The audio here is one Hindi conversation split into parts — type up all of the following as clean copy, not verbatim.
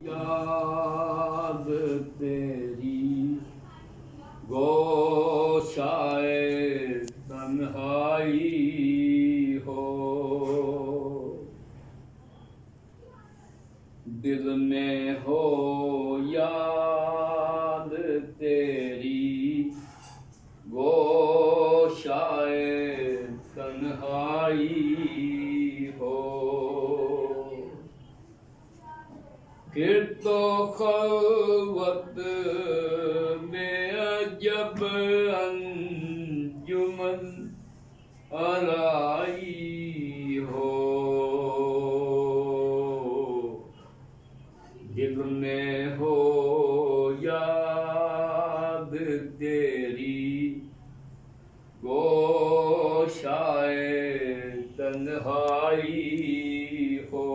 याद तेरी गोशाए तन्हाई हो, दिल में हो याद तेरी गोशाए तन्हाई हो। फिर तो खलवत में अजब अंजुमन आराई हो, दिल में हो याद तेरी गोशाए तन्हाई हो।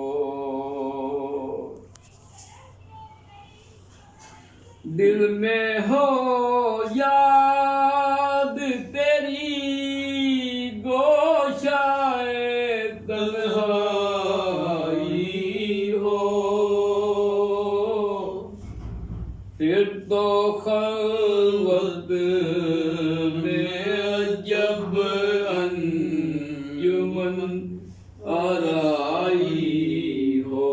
दिल में हो याद तेरी गोशाए तन्हाई हो, फिर तो खलवत में अजब अंजुमन आराई हो,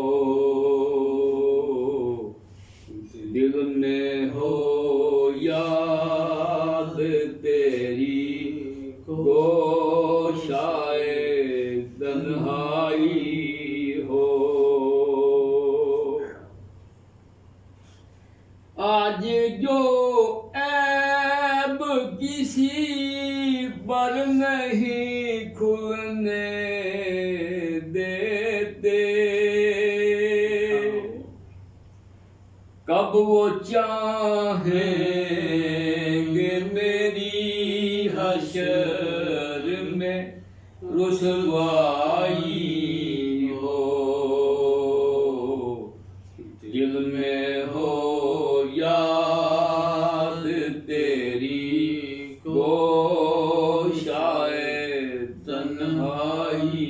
दिल में हो याद तेरी गोशाए तन्हाई हो। आज जो ऐब किसी पर नहीं खुलने देते, कब वो चाहेंगे मेरी हशर में रुसवाई हो, दिल में हो याद तेरी गोशाए तन्हाई